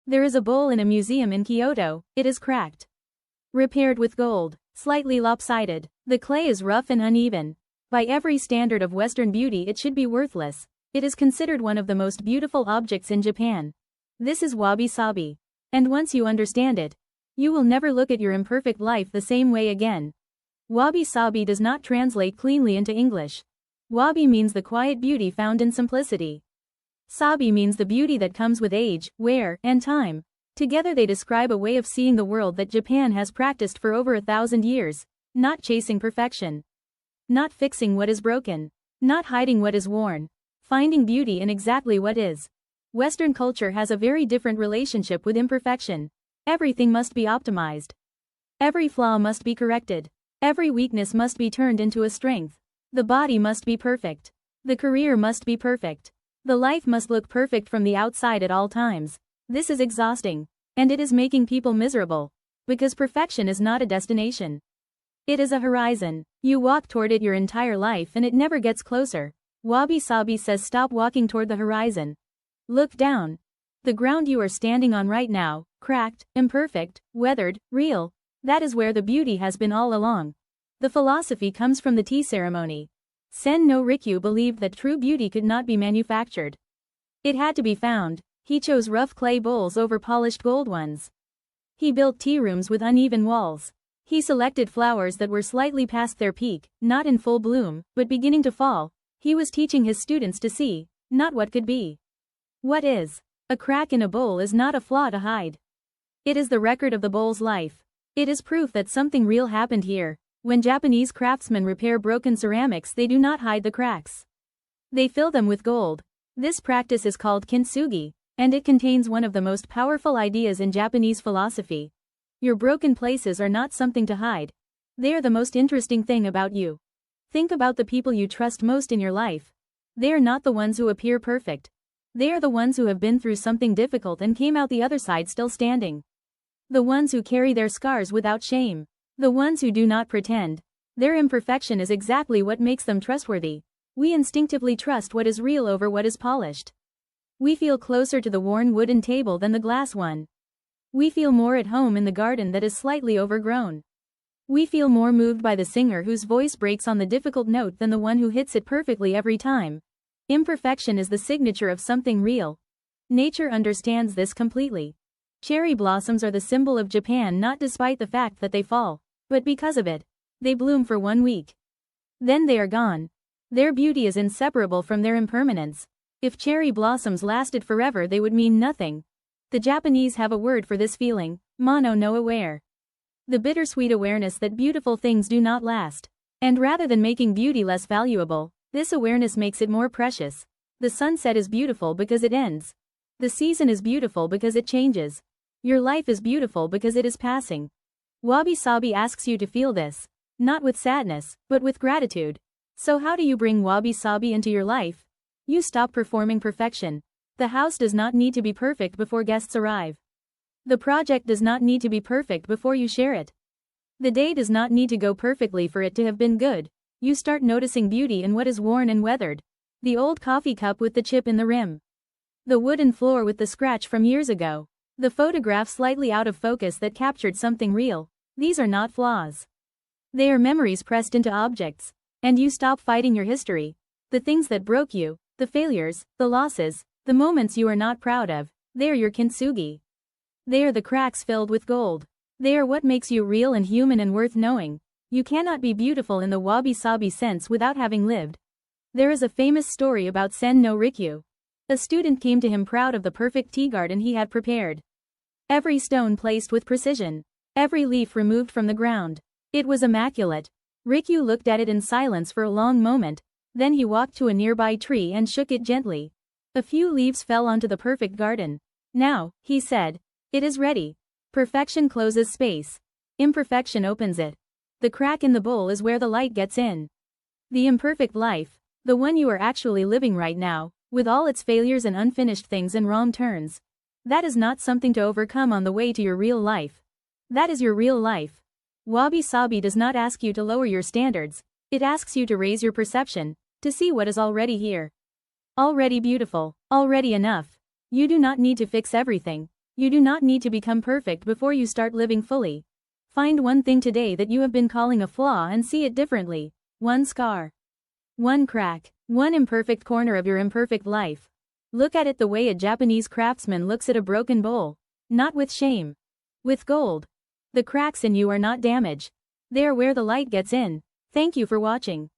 There is a bowl in a museum in Kyoto. It is cracked. Repaired with gold. Slightly lopsided. The clay is rough and uneven. By every standard of Western beauty it should be worthless. It is considered one of the most beautiful objects in Japan. This is wabi-sabi. And once you understand it, you will never look at your imperfect life the same way again. Wabi-sabi does not translate cleanly into English. Wabi means the quiet beauty found in simplicity. Sabi means the beauty that comes with age, wear, and time. Together they describe a way of seeing the world that Japan has practiced for over 1,000 years, not chasing perfection. Not fixing what is broken. Not hiding what is worn. Finding beauty in exactly what is. Western culture has a very different relationship with imperfection. Everything must be optimized. Every flaw must be corrected. Every weakness must be turned into a strength. The body must be perfect. The career must be perfect. The life must look perfect from the outside at all times. This is exhausting. And it is making people miserable. Because perfection is not a destination. It is a horizon. You walk toward it your entire life and it never gets closer. Wabi-sabi says stop walking toward the horizon. Look down. The ground you are standing on right now, cracked, imperfect, weathered, real, that is where the beauty has been all along. The philosophy comes from the tea ceremony. Sen no Rikyu believed that true beauty could not be manufactured. It had to be found. He chose rough clay bowls over polished gold ones. He built tea rooms with uneven walls. He selected flowers that were slightly past their peak, not in full bloom, but beginning to fall. He was teaching his students to see, not what could be. What is. A crack in a bowl is not a flaw to hide. It is the record of the bowl's life. It is proof that something real happened here. When Japanese craftsmen repair broken ceramics, they do not hide the cracks. They fill them with gold. This practice is called kintsugi, and it contains one of the most powerful ideas in Japanese philosophy. Your broken places are not something to hide. They are the most interesting thing about you. Think about the people you trust most in your life. They are not the ones who appear perfect. They are the ones who have been through something difficult and came out the other side still standing. The ones who carry their scars without shame. The ones who do not pretend. Their imperfection is exactly what makes them trustworthy. We instinctively trust what is real over what is polished. We feel closer to the worn wooden table than the glass one. We feel more at home in the garden that is slightly overgrown. We feel more moved by the singer whose voice breaks on the difficult note than the one who hits it perfectly every time. Imperfection is the signature of something real. Nature understands this completely. Cherry blossoms are the symbol of Japan not despite the fact that they fall, but because of it. They bloom for 1 week. Then they are gone. Their beauty is inseparable from their impermanence. If cherry blossoms lasted forever they would mean nothing. The Japanese have a word for this feeling, mono no aware. The bittersweet awareness that beautiful things do not last. And rather than making beauty less valuable, this awareness makes it more precious. The sunset is beautiful because it ends. The season is beautiful because it changes. Your life is beautiful because it is passing. Wabi-sabi asks you to feel this. Not with sadness, but with gratitude. So how do you bring wabi-sabi into your life? You stop performing perfection. The house does not need to be perfect before guests arrive. The project does not need to be perfect before you share it. The day does not need to go perfectly for it to have been good. You start noticing beauty in what is worn and weathered. The old coffee cup with the chip in the rim. The wooden floor with the scratch from years ago. The photograph slightly out of focus that captured something real. These are not flaws. They are memories pressed into objects. And you stop fighting your history. The things that broke you, the failures, the losses, the moments you are not proud of, they are your kintsugi. They are the cracks filled with gold. They are what makes you real and human and worth knowing. You cannot be beautiful in the wabi-sabi sense without having lived. There is a famous story about Sen no Rikyu. A student came to him proud of the perfect tea garden he had prepared. Every stone placed with precision. Every leaf removed from the ground. It was immaculate. Rikyu looked at it in silence for a long moment. Then he walked to a nearby tree and shook it gently. A few leaves fell onto the perfect garden. Now, he said, it is ready. Perfection closes space. Imperfection opens it. The crack in the bowl is where the light gets in. The imperfect life, the one you are actually living right now, with all its failures and unfinished things and wrong turns. That is not something to overcome on the way to your real life. That is your real life. Wabi-sabi does not ask you to lower your standards. It asks you to raise your perception, to see what is already here. Already beautiful, already enough. You do not need to fix everything. You do not need to become perfect before you start living fully. Find one thing today that you have been calling a flaw and see it differently. One scar. One crack. One imperfect corner of your imperfect life. Look at it the way a Japanese craftsman looks at a broken bowl. Not with shame. With gold. The cracks in you are not damage. They are where the light gets in. Thank you for watching.